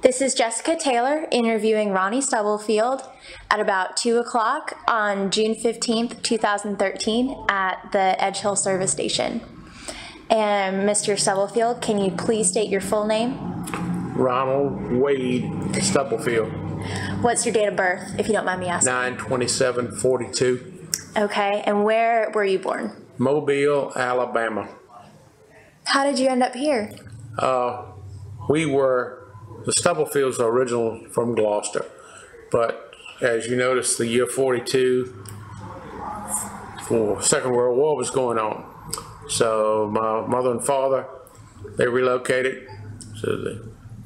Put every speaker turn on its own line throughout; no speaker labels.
This is Jessica Taylor interviewing Ronnie Stubblefield at about 2 o'clock on June 15th, 2013 at the Edge Hill Service Station. And Mr. Stubblefield, can you please state your full name?
Ronald Wade Stubblefield.
What's your date of birth, if you don't mind me asking?
9/27/42.
Okay, and where were you born?
Mobile, Alabama.
How did you end up here?
The Stubblefields are original from Gloucester, but as you notice, the year 42, Second World War was going on. So my mother and father, they relocated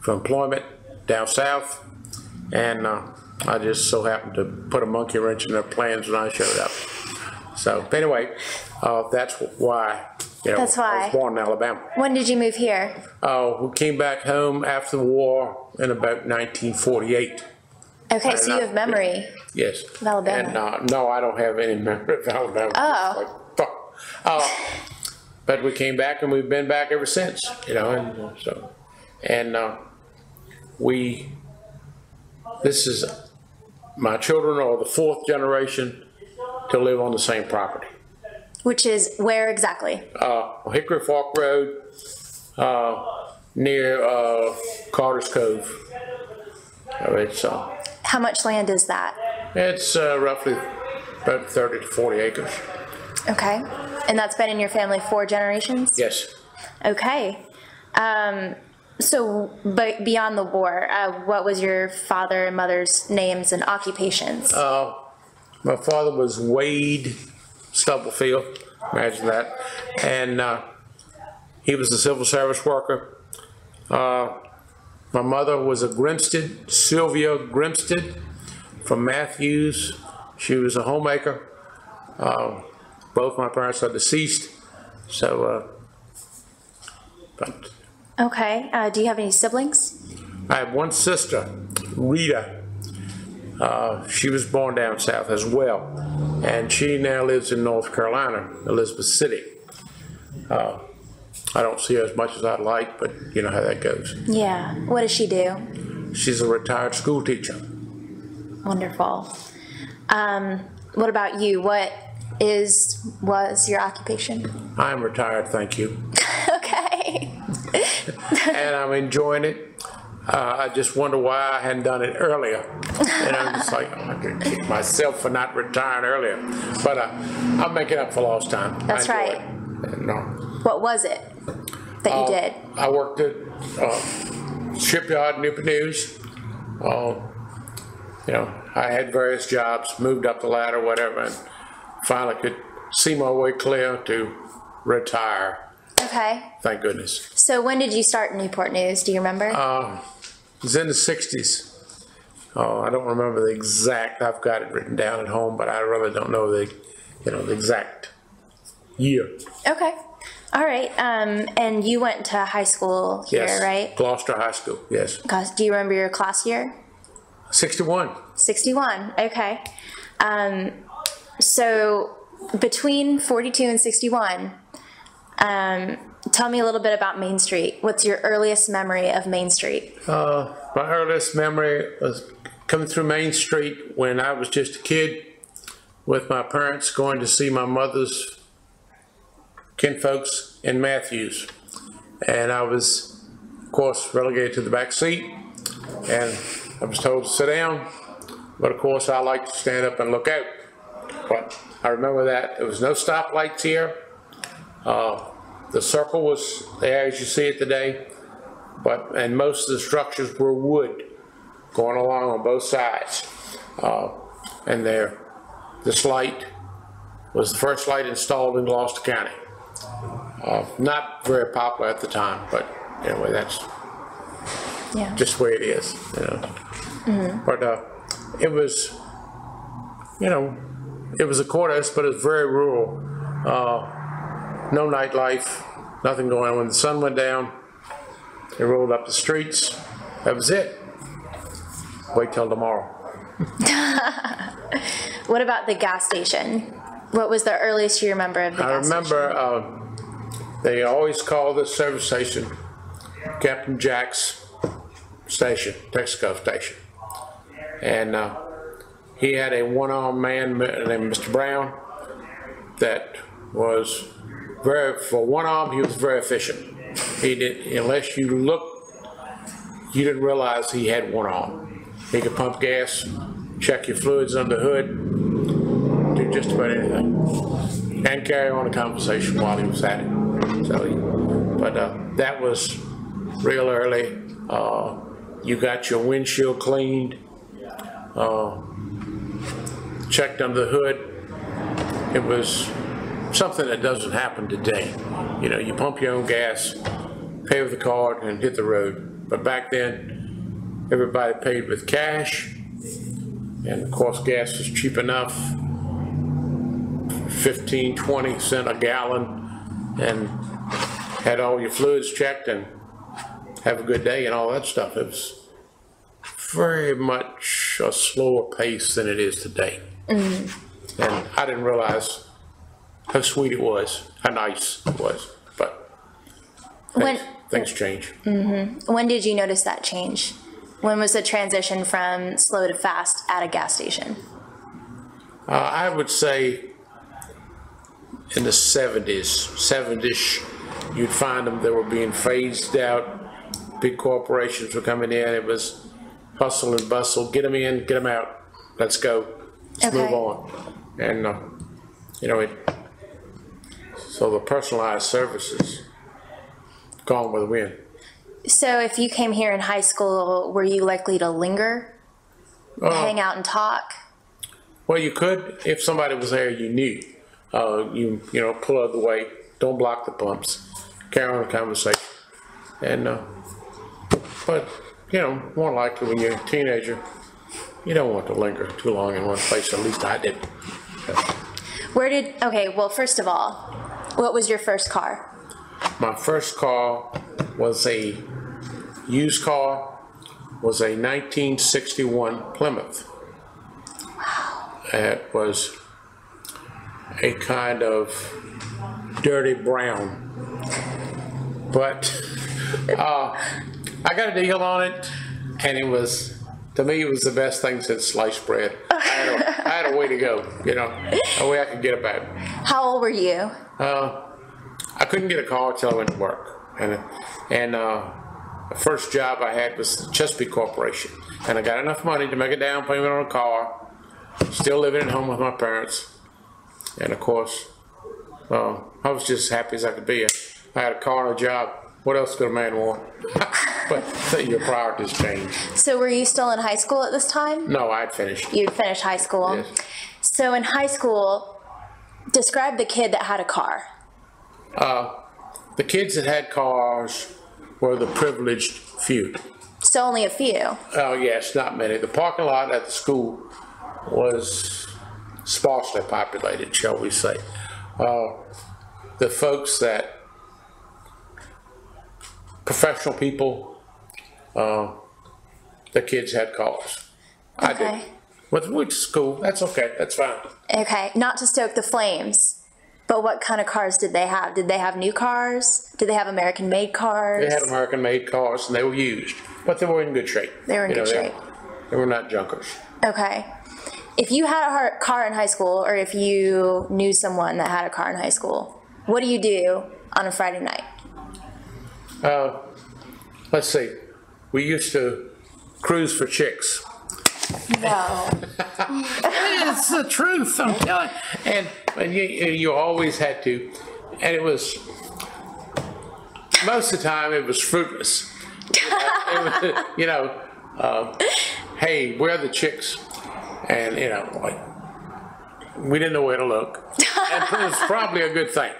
for employment down south, and I just so happened to put a monkey wrench in their plans when I showed up. So anyway, that's why.
That's why.
I was born in Alabama.
When did you move here?
We came back home after the war in about 1948.
Okay, so you have memory.
Yes.
Of Alabama.
And no, I don't have any memory of Alabama.
Oh.
But we came back, and we've been back ever since. My children are the fourth generation to live on the same property.
Which is where exactly?
Hickory Fork Road, near Carter's Cove.
How much land is that?
It's roughly about 30 to 40 acres.
Okay. And that's been in your family 4 generations?
Yes.
Okay. But beyond the war, what was your father and mother's names and occupations?
My father was Wade Stubblefield, imagine that, and he was a civil service worker. My mother was a Grimstead, Sylvia Grimstead from Matthews. She was a homemaker. Both my parents are deceased,
Okay, do you have any siblings?
I have one sister, Rita. She was born down south as well, and she now lives in North Carolina, Elizabeth City. I don't see her as much as I'd like, but you know how that goes.
Yeah. What does she do?
She's a retired school teacher.
Wonderful. What about you? What was your occupation?
I'm retired, thank you.
Okay.
And I'm enjoying it. I just wonder why I hadn't done it earlier. And I'm just like, I'm going to kick myself for not retiring earlier. But I'm making up for lost time.
That's right. What was it that you did?
I worked at shipyard in Newport News. I had various jobs, moved up the ladder, whatever, and finally could see my way clear to retire.
Okay.
Thank goodness.
So when did you start Newport News? Do you remember?
It was in the 60s. I don't remember the exact. I've got it written down at home, but I really don't know the exact year.
Okay. All right. And you went to high school here,
yes.
right?
Gloucester High School. Yes.
Do you remember your class year?
61.
61. Okay. So between 42 and 61. Tell me a little bit about Main Street. What's your earliest memory of Main Street?
My earliest memory was coming through Main Street when I was just a kid with my parents going to see my mother's kinfolks in Matthews. And I was, of course, relegated to the back seat, and I was told to sit down. But of course, I like to stand up and look out. But I remember that there was no stoplights here. The circle was there as you see it today, and most of the structures were wood going along on both sides. And this light was the first light installed in Gloucester County. Not very popular at the time, but anyway, that's just the way it is. Mm-hmm. But it was, it was a courthouse, but it was very rural. No nightlife, nothing going on. When the sun went down, they rolled up the streets. That was it. Wait till tomorrow.
What about the gas station? What was the earliest you remember of the gas station?
I remember they always called the service station Captain Jack's station, Texaco station. And he had a one-armed man named Mr. Brown that was for one arm, he was very efficient. He did, unless you looked, you didn't realize he had one arm. He could pump gas, check your fluids under the hood, do just about anything, and carry on a conversation while he was at it. But that was real early. You got your windshield cleaned, checked under the hood. It was something that doesn't happen today. You know, you pump your own gas, pay with the card, and hit the road. But back then, everybody paid with cash, and of course, gas was cheap enough, 15, 20 cents a gallon, and had all your fluids checked and have a good day and all that stuff. It was very much a slower pace than it is today. And I didn't realize how sweet it was, how nice it was, but things change.
When did you notice that change? When was the transition from slow to fast at a gas station?
I would say in the 70s, you'd find them that were being phased out. Big corporations were coming in. It was hustle and bustle. Get them in, get them out. Let's go. Let's move on. And, you know, so the personalized services gone with the wind.
So if you came here in high school, were you likely to linger, hang out and talk?
Well, you could if somebody was there you knew. You know, pull out of the way, don't block the pumps, carry on the conversation. And, but, you know, more likely when you're a teenager, you don't want to linger too long in one place, at least I didn't.
Okay, well, first of all, what was your first car?
My first car was a used car, was a 1961 Plymouth.
Wow.
It was a kind of dirty brown, but I got a deal on it, and it was, to me, it was the best thing since sliced bread. I had a way to go, you know, a way I could get about.
How old were you?
I couldn't get a car until I went to work, and the first job I had was the Chesapeake Corporation, and I got enough money to make a down payment on a car, still living at home with my parents, and of course, I was just as happy as I could be. I had a car and a job. What else could a man want? But your priorities change.
So were you still in high school at this time?
No, I'd finished.
You'd finished high school?
Yes.
So in high school, describe the kid that had a car.
The kids that had cars were the privileged few.
So only a few?
Oh, yes, not many. The parking lot at the school was sparsely populated, shall we say. The folks that, professional people, the kids had cars.
Okay.
I did. Went to school, that's okay, that's fine.
Okay, not to stoke the flames, but what kind of cars did they have? Did they have new cars? Did they have American-made cars?
They had American-made cars, and they were used, but they were in good shape.
They were in good shape.
They were not junkers.
Okay. If you had a car in high school, or if you knew someone that had a car in high school, what do you do on a Friday night?
Let's see. We used to cruise for chicks.
No.
It's the truth, I'm telling you. And you always had to. And it was, most of the time, it was fruitless. You know, hey, where are the chicks? And, you know, like, we didn't know where to look. And it was probably a good thing.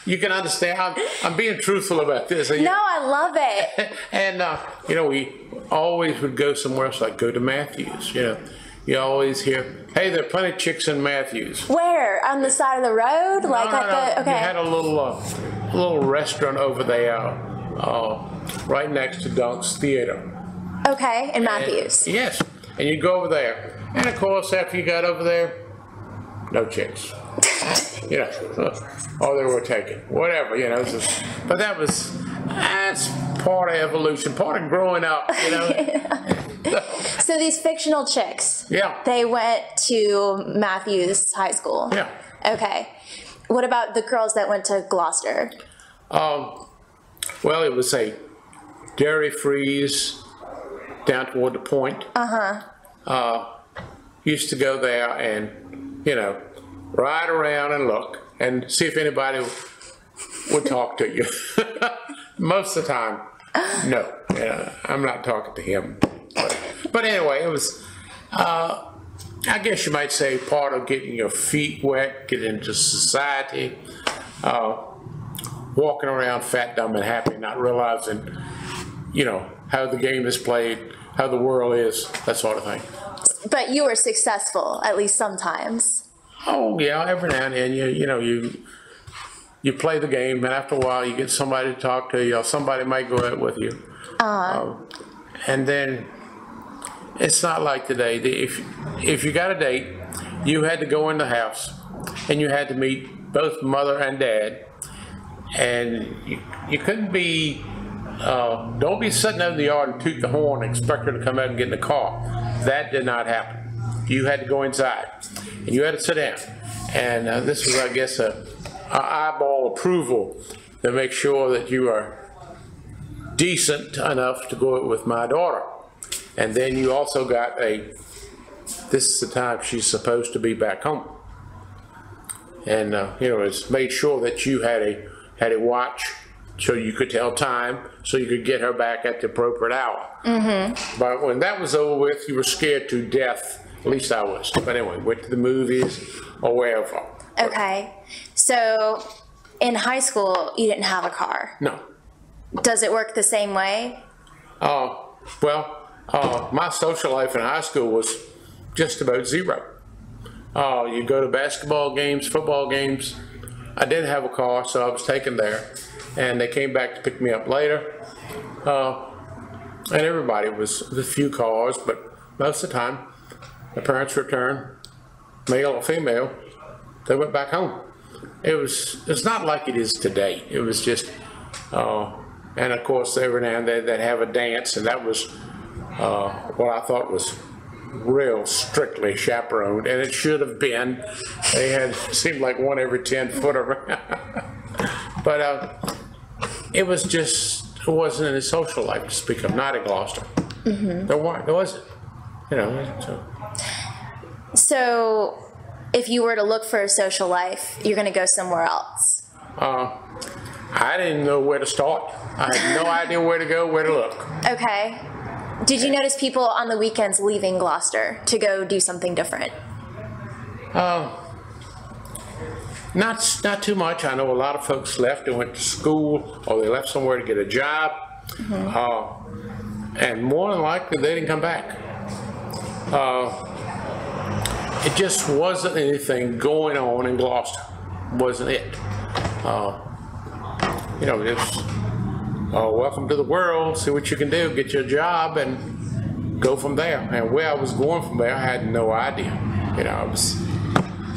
You can understand, I'm being truthful about this.
No, I love it.
And, you know, we always would go somewhere else, like go to Matthews, you know. You always hear, hey, there are plenty of chicks in Matthews.
Where? On the side of the road?
No,
like
no,
at the, okay.
You had a little restaurant over there, right next to Dunk's Theater.
Okay, in Matthews.
Yes, and you'd go over there. And of course, after you got over there, no chicks. You know, or they were taken, whatever, you know. But that was, that's part of evolution, part of growing up, you know.
So these fictional chicks,
Yeah.
they went to Matthews High School.
Yeah.
Okay. What about the girls that went to Gloucester?
Well, it was a dairy freeze down toward the point. Used to go there and, you know, ride around and look and see if anybody would talk to you. Most of the time, no. Yeah, I'm not talking to him. But anyway, it was, I guess you might say, part of getting your feet wet, getting into society, walking around fat, dumb, and happy, not realizing, you know, how the game is played, how the world is, that sort of thing.
But you were successful, at least sometimes.
Oh yeah, every now and then you play the game, and after a while you get somebody to talk to you, or somebody might go out with you. And then it's not like today. If you got a date, you had to go in the house, and you had to meet both mother and dad, and you couldn't be. Don't be sitting out in the yard and toot the horn and expect her to come out and get in the car. That did not happen. You had to go inside, and you had to sit down. And this was, I guess, a eyeball approval to make sure that you are decent enough to go out with my daughter. And then you also got this is the time she's supposed to be back home. And, you know, it's made sure that you had a watch, so you could tell time, so you could get her back at the appropriate hour. Mm-hmm. But when that was over with, you were scared to death. At least I was. But anyway, went to the movies or wherever.
Okay. So in high school, you didn't have a car.
No.
Does it work the same way?
My social life in high school was just about zero. You go to basketball games, football games. I didn't have a car, so I was taken there. And they came back to pick me up later. And everybody was with a few cars, but most of the time, the parents returned, male or female, they went back home. It's not like it is today. It was just, and of course, every now and then they'd have a dance, and that was what I thought was real strictly chaperoned, and it should have been. They had, seemed like one every 10 foot around. But it was just, it wasn't any social life to speak of, not in Gloucester. Mm-hmm. There wasn't, you know.
So if you were to look for a social life, you're going to go somewhere else.
I didn't know where to start. I had no idea where to go, where to look.
Okay. Did you notice people on the weekends leaving Gloucester to go do something different?
Not too much. I know a lot of folks left and went to school, or they left somewhere to get a job. Mm-hmm. And more than likely, they didn't come back. It just wasn't anything going on in Gloucester. Wasn't it? You know, it's welcome to the world, see what you can do, get your job, and go from there. And where I was going from there, I had no idea. You know,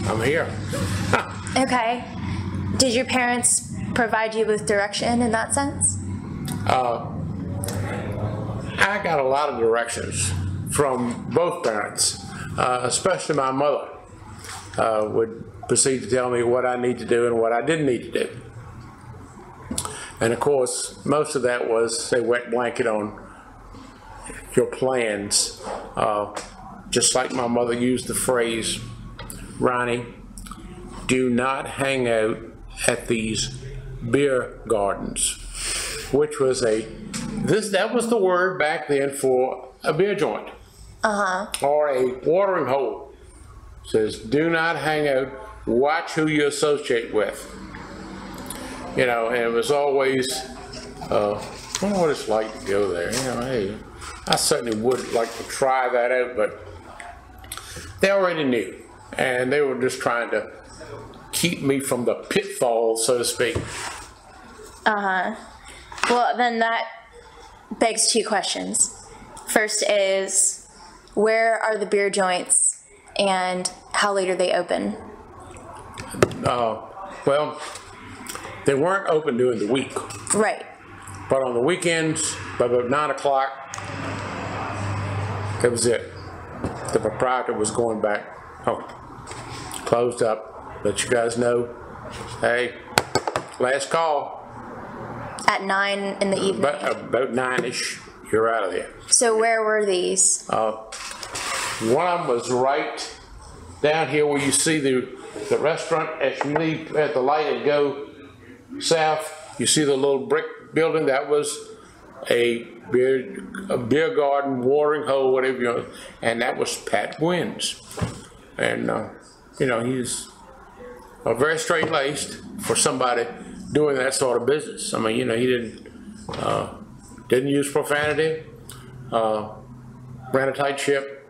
I'm here.
Okay. Did your parents provide you with direction in that sense?
I got a lot of directions from both parents, especially my mother would proceed to tell me what I need to do and what I didn't need to do. And of course, most of that was a wet blanket on your plans. Just like my mother used the phrase, Ronnie, do not hang out at these beer gardens, which was that was the word back then for a beer joint. Or a watering hole. It says, do not hang out, watch who you associate with. You know, and it was always, I don't know what it's like to go there. You know, hey, I certainly would like to try that out, but they already knew. And they were just trying to keep me from the pitfalls, so to speak.
Well, then that begs two questions. First is, where are the beer joints and how late are they open?
Well, they weren't open during the week.
Right.
But on the weekends, by about 9 o'clock, that was it. The proprietor was going back home. Closed up. Let you guys know, hey, last call.
At 9 in the evening?
About 9-ish, you're out of there.
So where were these?
One of them was right down here where you see the restaurant. As you leave at the light and go south, you see the little brick building. That was a beer garden, watering hole, whatever you know, and that was Pat Gwynn's. And you know, he's very straight-laced for somebody doing that sort of business. I mean, you know, he didn't use profanity, ran a tight ship,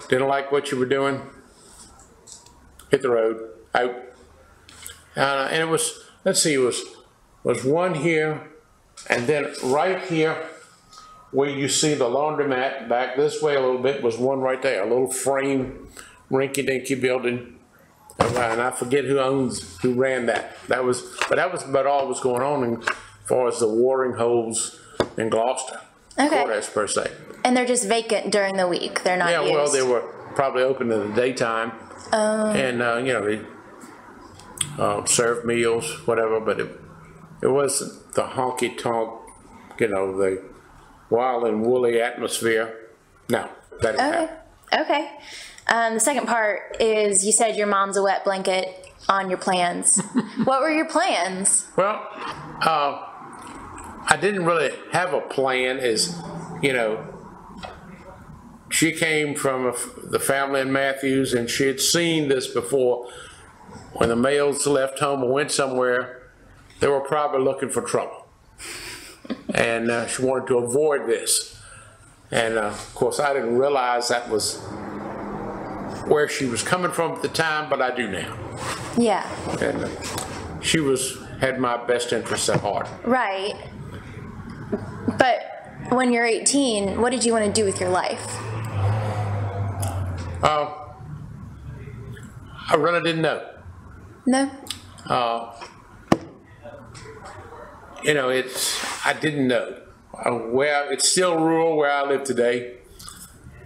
didn't like what you were doing, hit the road, out. And it was, let's see, it was one here, and then right here where you see the laundromat back this way a little bit was one right there, a little frame, rinky-dinky building. And I forget who ran that. That was about all that was going on as far as the watering holes in Gloucester.
Okay.
Courthouse per se.
And they're just vacant during the week. They're not used.
Yeah, well, they were probably open in the daytime. And you know, they served meals, whatever. But it wasn't the honky tonk, you know, the wild and woolly atmosphere. No, that didn't happen.
Okay. The second part is you said your mom's a wet blanket on your plans. What were your plans?
Well, I didn't really have a plan. As you know, she came from the family in Matthews, and she had seen this before. When the males left home and went somewhere, they were probably looking for trouble, and she wanted to avoid this. And of course, I didn't realize that was where she was coming from at the time, but I do now.
Yeah.
And she had my best interests at heart.
Right. But when you're 18, what did you want to do with your life?
I really didn't know.
No?
You know, I didn't know. It's still rural where I live today,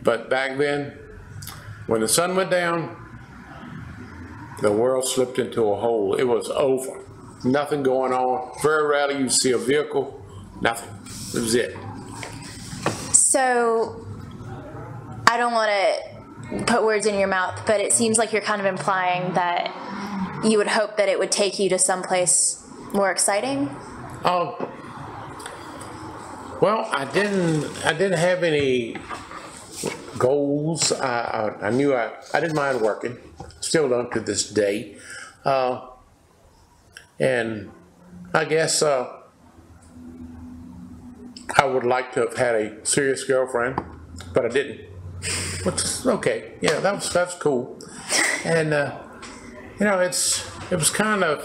but back then, when the sun went down, the world slipped into a hole. It was over. Nothing going on. Very rarely you see a vehicle. Nothing. It was it.
So, I don't want to put words in your mouth, but it seems like you're kind of implying that you would hope that it would take you to someplace more exciting?
Well, I didn't have any goals. I knew I didn't mind working. Still don't to this day. And I guess I would like to have had a serious girlfriend, but I didn't. Which is okay. Yeah, that's cool. And you know, it was kind of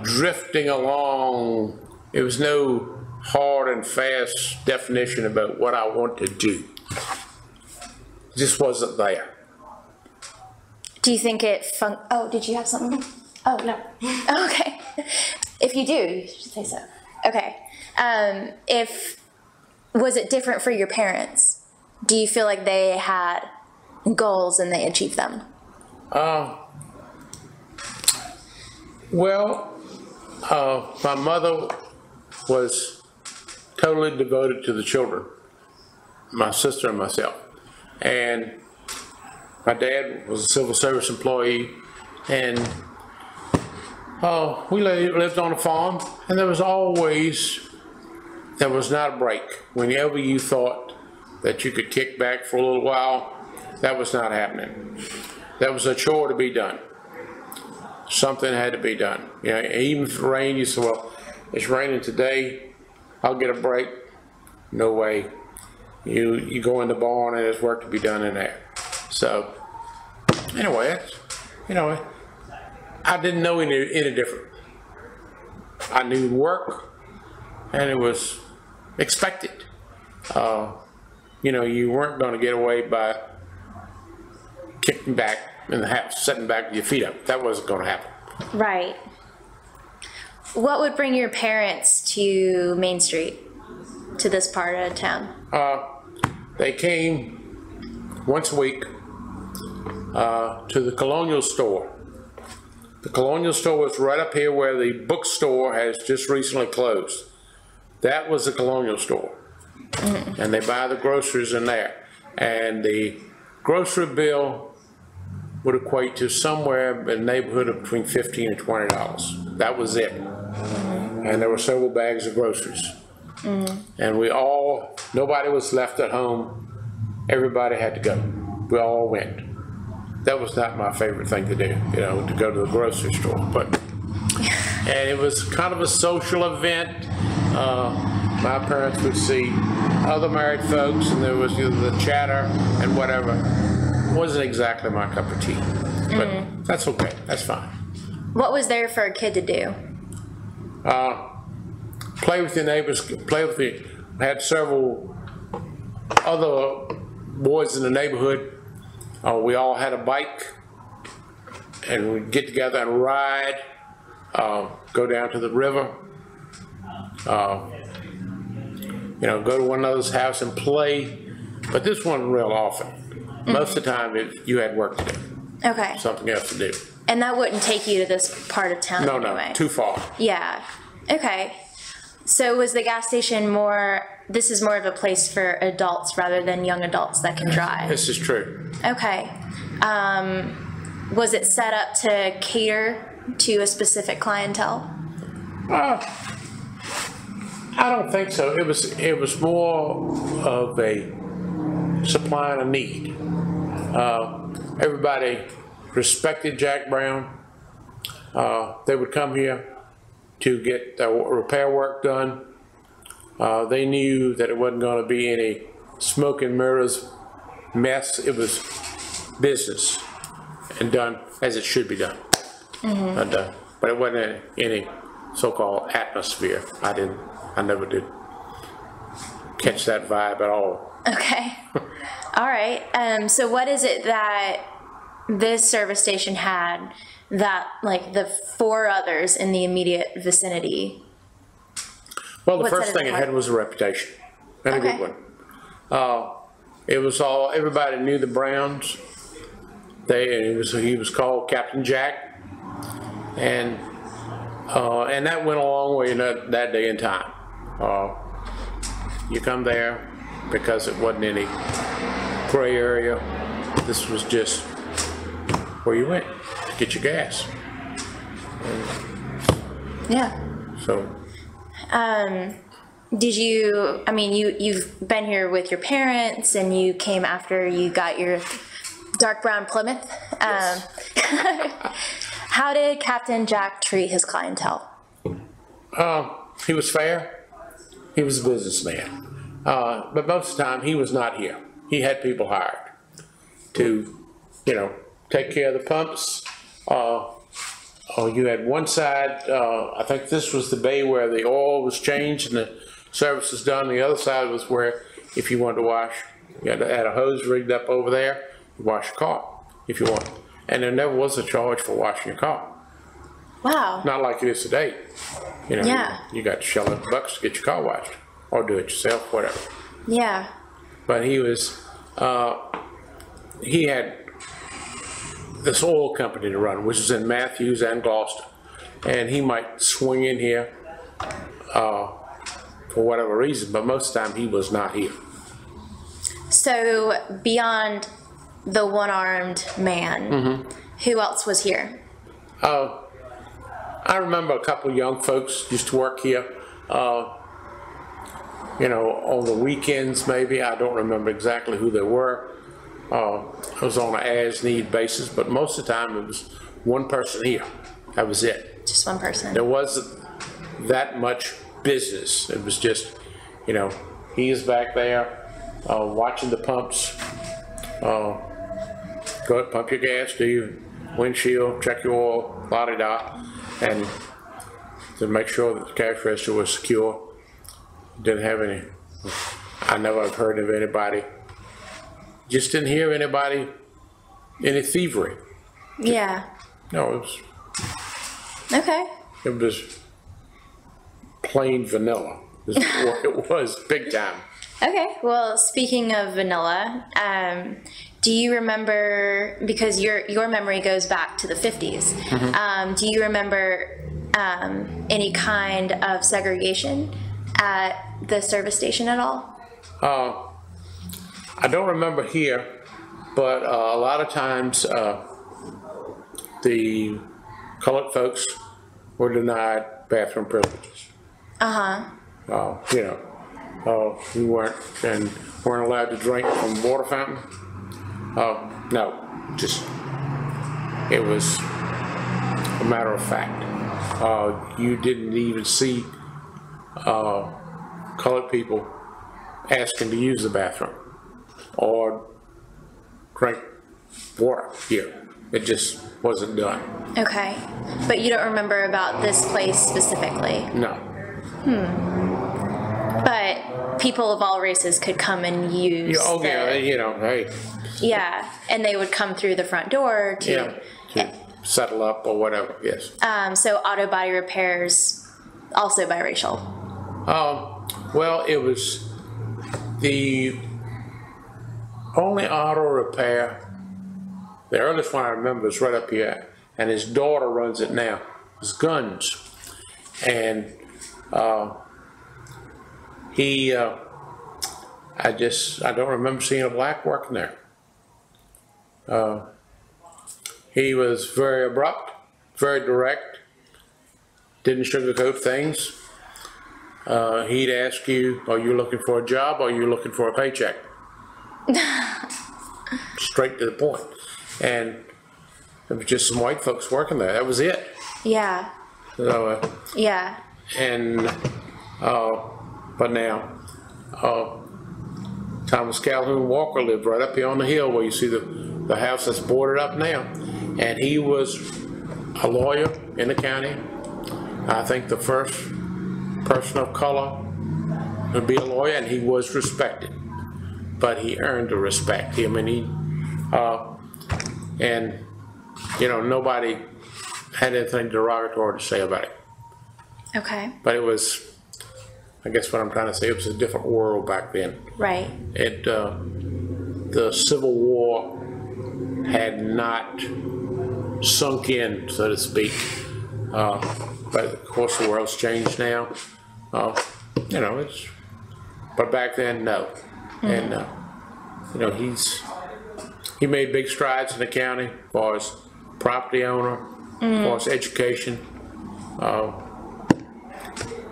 drifting along. There was no hard and fast definition about what I want to do. It just wasn't there.
Do you think it oh, did you have something? Oh, no. Okay. If you do, you should say so. Okay. Was it different for your parents? Do you feel like they had goals and they achieved them?
Well, my mother was totally devoted to the children, my sister and myself. And my dad was a civil service employee, and we lived on a farm, and there was not a break. Whenever you thought that you could kick back for a little while, that was not happening. That was a chore to be done. Something had to be done. You know, even if it rained, you said, well, it's raining today, I'll get a break. No way. You go in the barn and there's work to be done in there. So, anyway, you know, I didn't know any different. I knew work, and it was expected. You know, you weren't going to get away by kicking back in the house, sitting back with your feet up. That wasn't going to happen.
Right. What would bring your parents to Main Street, to this part of town?
They came once a week to the Colonial Store. The Colonial Store was right up here where the bookstore has just recently closed. That was the Colonial Store. And they buy the groceries in there. And the grocery bill would equate to somewhere in the neighborhood of between $15 and $20. That was it. And there were several bags of groceries. And nobody was left at home. Everybody had to go. We all went. That was not my favorite thing to do, to go to the grocery store. And it was kind of a social event. My parents would see other married folks, and there was the chatter and whatever. It wasn't exactly my cup of tea, but that's okay. That's fine.
What was there for a kid to do?
Play with your neighbors. I had several other boys in the neighborhood. We all had a bike, and we'd get together and ride, go down to the river, go to one another's house and play. But this wasn't real often. Most of the time, you had work to do.
Okay.
Something else to do.
And that wouldn't take you to this part of town anyway?
No, too far.
Yeah. Okay. So was the gas station this is more of a place for adults rather than young adults that can drive?
This is true.
Okay. Was it set up to cater to a specific clientele?
I don't think so. It was more of a supply and a need. Everybody respected Jack Brown. They would come here to get their repair work done. They knew that it wasn't going to be any smoke and mirrors mess. It was business and done as it should be done. But it wasn't any so-called atmosphere. I never did catch that vibe at all.
Okay. All right. So what is it that this service station had that, like, the 4 others in the immediate vicinity?
Well, the first thing it had was a reputation, and a good one. It was everybody knew the Browns. He was called Captain Jack, and that went a long way in that day and time. You come there because it wasn't any gray area. This was just where you went to get your gas.
Yeah.
So.
You've been here with your parents, and you came after you got your dark brown Plymouth.
Yes.
How did Captain Jack treat his clientele?
He was fair. He was a businessman. But most of the time, he was not here. He had people hired to, take care of the pumps. You had one side, I think this was the bay where the oil was changed and the service was done. The other side was where, if you wanted to wash, you had a hose rigged up over there, you wash your car if you want. And there never was a charge for washing your car.
Wow.
Not like it is today.
Yeah.
You got to shell out bucks to get your car washed, or do it yourself, whatever.
Yeah.
But he had this oil company to run, which is in Matthews and Gloucester, and he might swing in here for whatever reason, but most of the time he was not here.
So beyond the one-armed man, who else was here?
I remember a couple of young folks used to work here, on the weekends maybe. I don't remember exactly who they were. It was on an as-need basis, but most of the time it was one person here. That was it.
Just one person.
There wasn't that much business. It was just, he is back there watching the pumps. Go ahead, pump your gas, do your windshield, check your oil, la-di-da, and to make sure that the cash register was secure. Didn't have any, I never have heard of anybody. Just didn't hear any thievery.
Yeah.
No, it was.
Okay.
It was plain vanilla. Is what it was, big time.
Okay, well, speaking of vanilla, do you remember, because your memory goes back to the 50s, do you remember any kind of segregation at the service station at all?
I don't remember here, but a lot of times the colored folks were denied bathroom privileges. We weren't allowed to drink from the water fountain. No, just it was a matter of fact. You didn't even see colored people asking to use the bathroom or drink water here. It just wasn't done.
Okay, but you don't remember about this place specifically?
No.
But people of all races could come and use
hey.
Yeah, and they would come through the front door to
settle up or whatever, yes.
So auto body repairs, also biracial?
Well, it was the only auto repair, the earliest one I remember is right up here, and his daughter runs it now. It's Guns. And I don't remember seeing a black working there. He was very abrupt, very direct, didn't sugarcoat things. He'd ask you, are you looking for a job or are you looking for a paycheck? Straight to the point. And there was just some white folks working there. That was it.
Yeah.
So,
yeah.
And, but now, Thomas Calhoun Walker lived right up here on the hill where you see the house that's boarded up now. And he was a lawyer in the county. I think the first person of color to be a lawyer, and he was respected. But he earned the respect. Nobody had anything derogatory to say about it.
Okay.
But it was, I guess what I'm trying to say, it was a different world back then.
Right.
The Civil War had not sunk in, so to speak. But of course the world's changed now. But back then, no. And, he made big strides in the county as far as property owner, as far as education.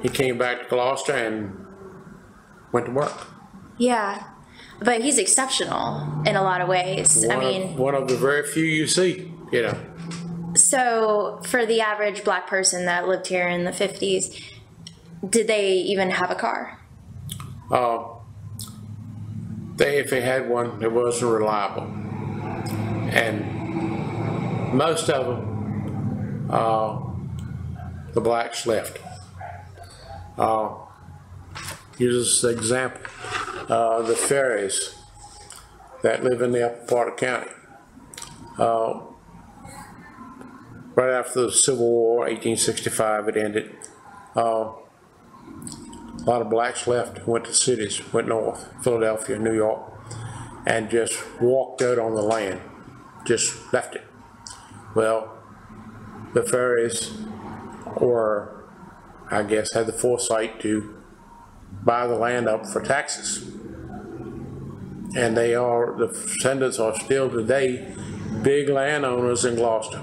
He came back to Gloucester and went to work.
Yeah, but he's exceptional in a lot of ways.
One of the very few you see,
So for the average black person that lived here in the 50s, did they even have a car?
If they had one, it wasn't reliable. And most of them, the blacks left. Use this example, the Ferries that live in the upper part of the county. Right after the Civil War, 1865, it ended. A lot of blacks left, went to cities, went north, Philadelphia, New York, and just walked out on the land, just left it. Well, the Ferries were, I guess, had the foresight to buy the land up for taxes. And the descendants are still today big landowners in Gloucester.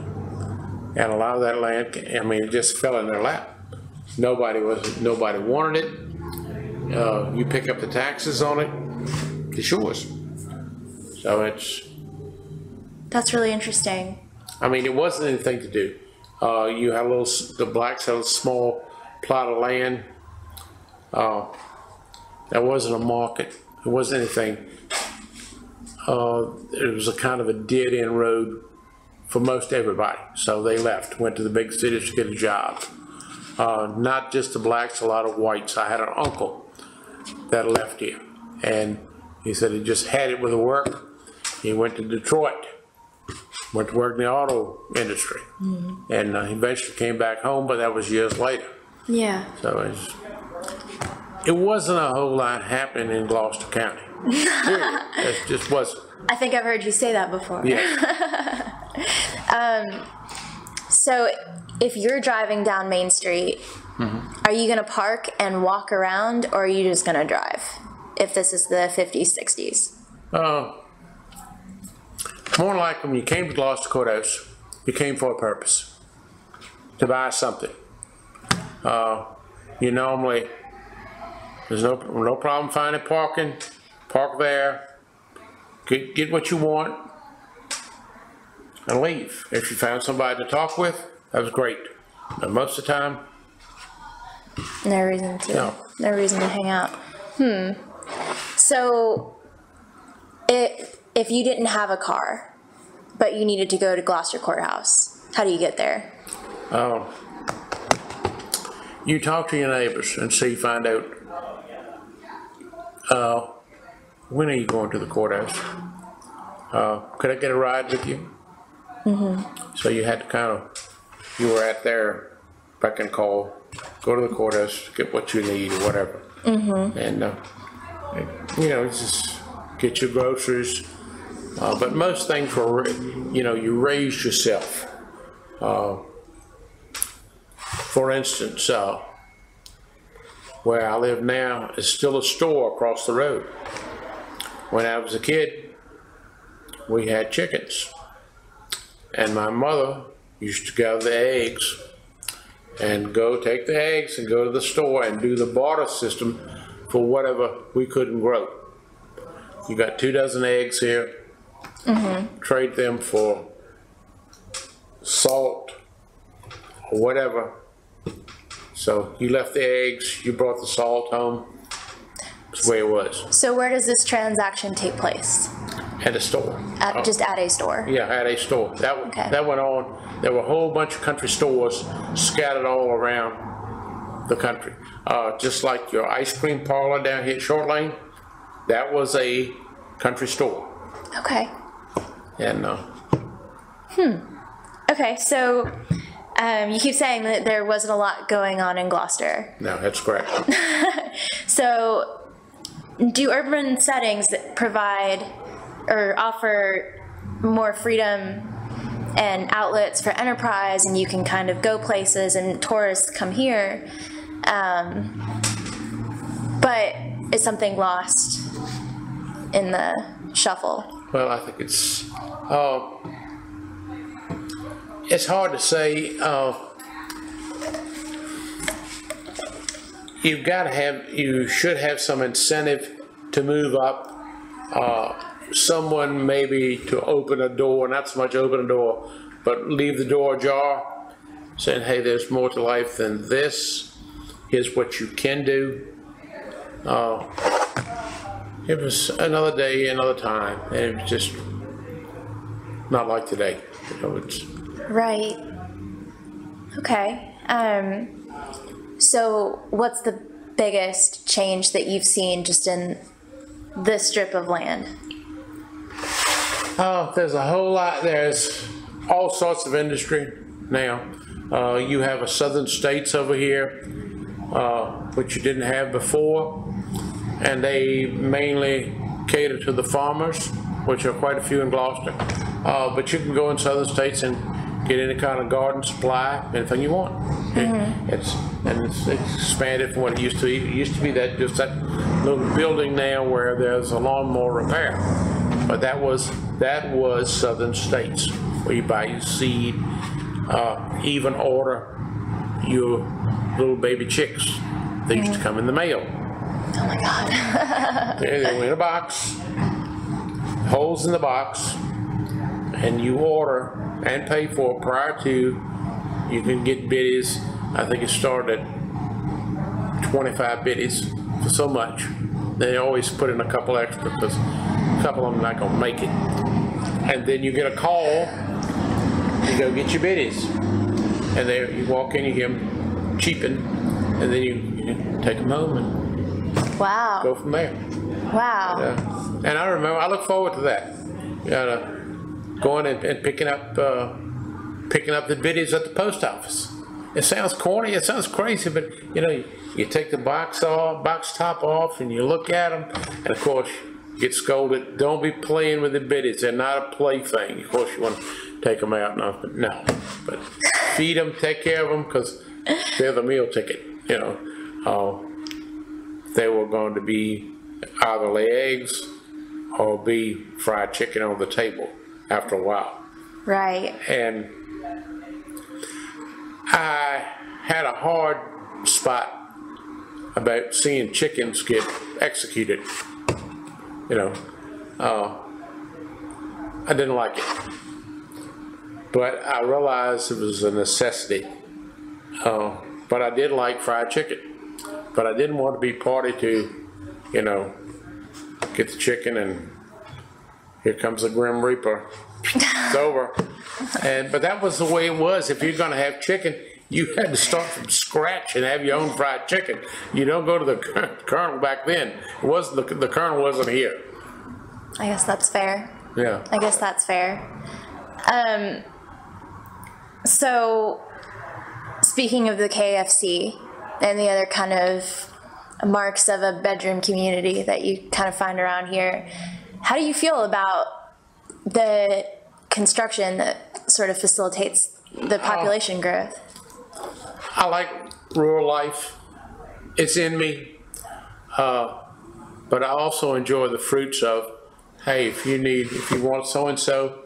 And a lot of that land, it just fell in their lap. Nobody wanted it. You pick up the taxes on it, it's yours. So
that's really interesting.
It wasn't anything to do. The blacks had a small plot of land. There wasn't a market. It wasn't anything. It was a kind of a dead-end road for most everybody. So they left, went to the big cities to get a job. Not just the blacks, a lot of whites. I had an uncle that left here, and he said he just had it with the work. He went to Detroit, went to work in the auto industry, and he eventually came back home, but that was years later.
Yeah.
So it wasn't a whole lot happening in Gloucester County. It just wasn't.
I think I've heard you say that before.
Yeah.
So if you're driving down Main Street, are you going to park and walk around, or are you just going to drive if this is the 50s, 60s?
More like when you came to Gloucester Courthouse, you came for a purpose, to buy something. You normally, there's no problem finding parking, park there, get what you want, and leave. If you found somebody to talk with, that was great. But most of the time,
No reason to.
No.
No reason to hang out. So, if you didn't have a car, but you needed to go to Gloucester Courthouse, how do you get there?
you talk to your neighbors and see, find out, when are you going to the courthouse? Could I get a ride with you? So you had to you were at their beck and call, go to the courthouse, get what you need or whatever. And, just get your groceries. But most things were, you raised yourself. For instance, where I live now is still a store across the road. When I was a kid, we had chickens. And my mother used to gather the eggs and go take the eggs and go to the store and do the barter system for whatever we couldn't grow. You got 2 dozen eggs here, trade them for salt or whatever. So you left the eggs, you brought the salt home. That's the way it was.
So where does this transaction take place?
At a store.
Just at a store?
Yeah, at a store. That went on. There were a whole bunch of country stores scattered all around the country. Just like your ice cream parlor down here at Short Lane, that was a country store.
Okay.
And
Okay, so you keep saying that there wasn't a lot going on in Gloucester.
no, that's correct.
So do urban settings provide or offer more freedom and outlets for enterprise, and you can kind of go places and tourists come here, but is something lost in the shuffle?
Well, I think it's hard to say. You should have some incentive to move up. Someone maybe to open a door, not so much open a door, but leave the door ajar, saying, hey, there's more to life than this. Here's what you can do. It was another day, another time, and it was just not like today.
Right. Okay. So what's the biggest change that you've seen just in this strip of land?
There's a whole lot. There's all sorts of industry now. You have a Southern States over here, which you didn't have before, and they mainly cater to the farmers, which are quite a few in Gloucester. But you can go in Southern States and get any kind of garden supply, anything you want. It's expanded from what it used to be. It used to be just that little building now where there's a lawnmower repair. But that was Southern States, where you buy your seed, even order your little baby chicks. They used to come in the mail.
Oh my God.
They were in a box, holes in the box, and you order and pay for it prior to. You can get biddies. I think it started at 25 biddies for so much. They always put in a couple extra because a couple of them are not going to make it. And then you get a call, you go get your biddies. And there you walk in, you hear them cheeping, and then you take them home and
Wow.
go from there.
Wow.
And I remember, I look forward to that. Going and picking up the biddies at the post office. it sounds corny, it sounds crazy, but you take the box top off and you look at them, and of course you get scolded. Don't be playing with the biddies. They're not a plaything. Of course you want to take them out, but feed them, take care of them, because they're the meal ticket. They were going to be either lay eggs or be fried chicken on the table after a while.
Right.
And I had a hard spot about seeing chickens get executed. I didn't like it. But I realized it was a necessity. But I did like fried chicken. But I didn't want to be party to, get the chicken and here comes the Grim Reaper. It's over. But that was the way it was. If you're going to have chicken, you had to start from scratch and have your own fried chicken. You don't go to the Colonel back then. It wasn't the Colonel wasn't here.
I guess that's fair.
Yeah.
I guess that's fair. So, speaking of the KFC and the other kind of marks of a bedroom community that you kind of find around here, how do you feel about the construction that sort of facilitates the population growth?
I like rural life. It's in me. But I also enjoy the fruits of, hey, if you want so-and-so,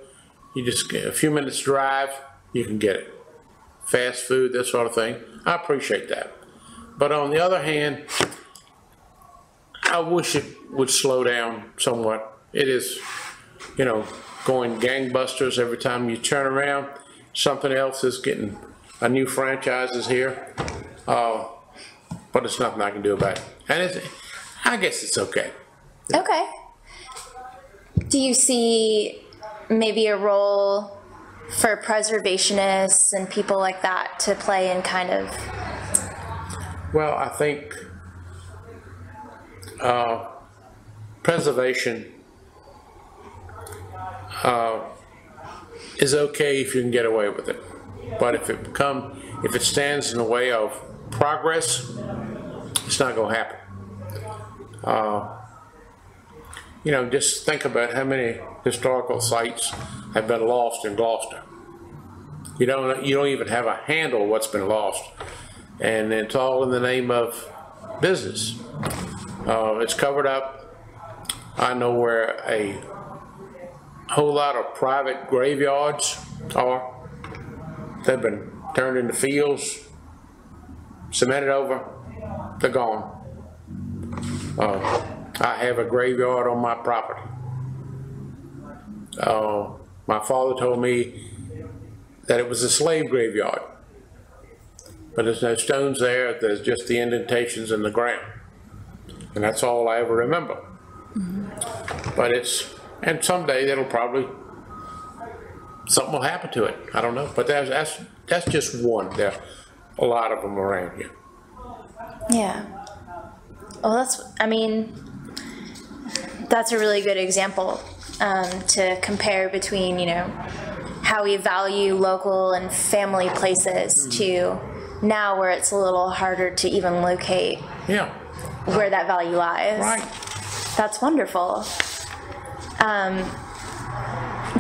you just get a few minutes drive, you can get it. Fast food, that sort of thing. I appreciate that. But on the other hand, I wish it would slow down somewhat. It is, going gangbusters every time you turn around. Something else is getting a new franchise is here. But it's nothing I can do about it. And I guess it's okay.
Okay. Do you see maybe a role for preservationists and people like that to play in kind of?
Well, I think preservation is okay if you can get away with it. But if it stands in the way of progress, it's not going to happen. Just think about how many historical sites have been lost in Gloucester. You don't even have a handle what's been lost, and it's all in the name of business. It's covered up. I know where a whole lot of private graveyards are. They've been turned into fields, cemented over. They're gone. I have a graveyard on my property. My father told me that it was a slave graveyard, but there's no stones there. There's just the indentations in the ground, and that's all I ever remember. Mm-hmm. But and someday something will happen to it. I don't know, but that's just one. There are a lot of them around here.
Yeah. Well, that's a really good example to compare between, how we value local and family places to now where it's a little harder to even locate where that value lies.
Right.
That's wonderful.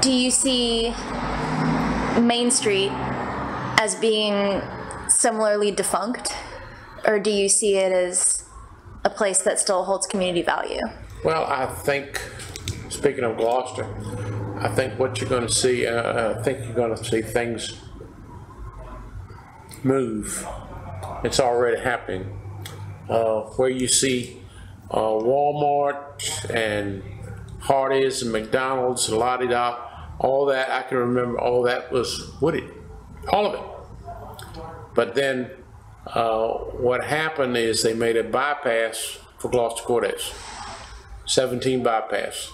Do you see Main Street as being similarly defunct, or do you see it as a place that still holds community value?
Well, I think, speaking of Gloucester, I think what you're going to see, I think you're going to see things move. It's already happening. Where you see Walmart and Hardee's and McDonald's and La-di-da, all that, I can remember all that was wooded, all of it. But then what happened is they made a bypass for Gloucester Courthouse, 17 bypass.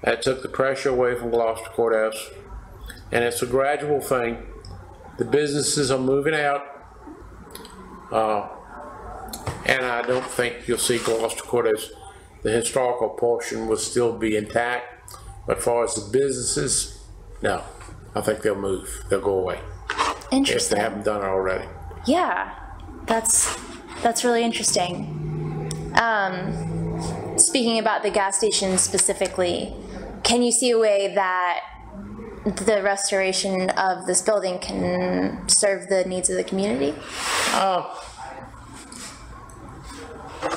That took the pressure away from Gloucester Courthouse, and it's a gradual thing. The businesses are moving out, and I don't think you'll see Gloucester Courthouse. The historical portion will still be intact, but as far as the businesses, no, I think they'll move. They'll go away.
Interesting.
If they haven't done it already.
Yeah, that's really interesting. Speaking about the gas station specifically, can you see a way that the restoration of this building can serve the needs of the community?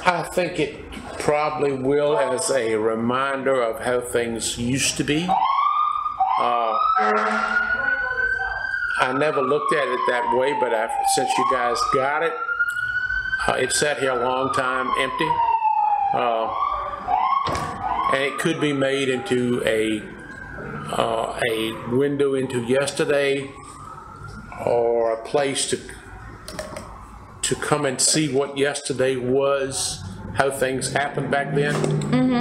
I think it probably will, as a reminder of how things used to be. I never looked at it that way, but since you guys got it, it sat here a long time empty. And it could be made into a window into yesterday, or a place to come and see what yesterday was, how things happened back then.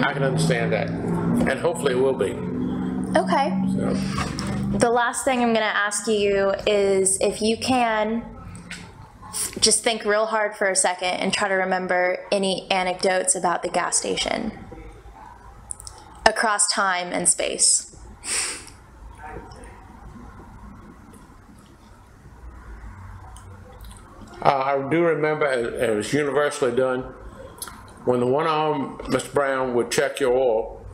I can understand that, and hopefully it will be.
Okay.
So.
The last thing I'm going to ask you is if you can just think real hard for a second and try to remember any anecdotes about the gas station across time and space.
I do remember, it was universally done, when the one-armed Mr. Brown would check your oil.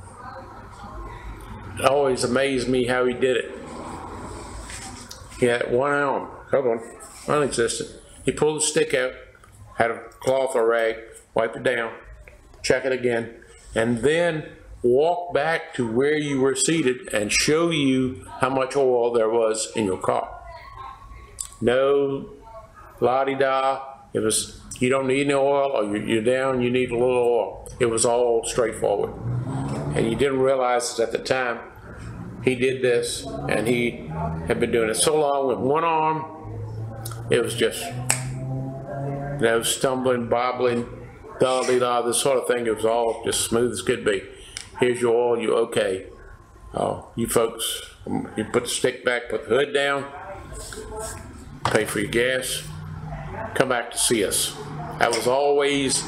It always amazed me how he did it. He had one arm, hold on, non-existent. He pulled the stick out, had a cloth or rag, wipe it down, check it again, and then walk back to where you were seated and show you how much oil there was in your car. No la-di-da. It was, you don't need any oil, or you're down, you need a little oil. It was all straightforward. And you didn't realize at the time he did this, and he had been doing it so long with one arm, it was just no stumbling, bobbling, da-di-da, this sort of thing. It was all just smooth as could be. Here's your oil, you okay. You folks, you put the stick back, put the hood down, pay for your gas, come back to see us. That was always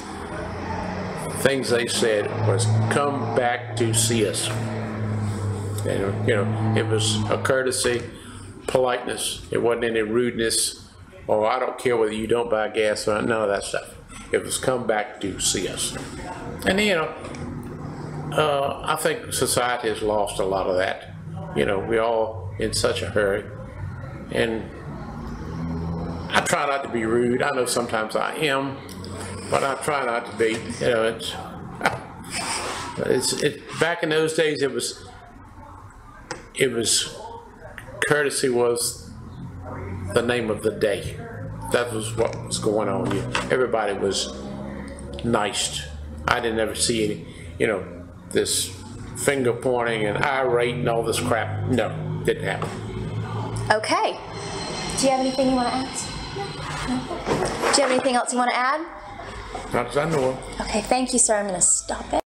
things they said was, come back to see us. And, you know, it was a courtesy, politeness. It wasn't any rudeness, or I don't care whether you don't buy gas or not, none of that stuff. It was come back to see us. And, you know, I think society has lost a lot of that. You know, we're all in such a hurry. And I try not to be rude. I know sometimes I am, but I try not to be. You know, back in those days, it was courtesy was the name of the day. That was what was going on here. Everybody was nice. I didn't ever see any, you know, this finger pointing and irate and all this crap. No, didn't happen.
Okay. Do you have anything you want to add? No? Do you have anything else you want to add?
Not as I know of.
Okay, thank you, sir. I'm going to stop it.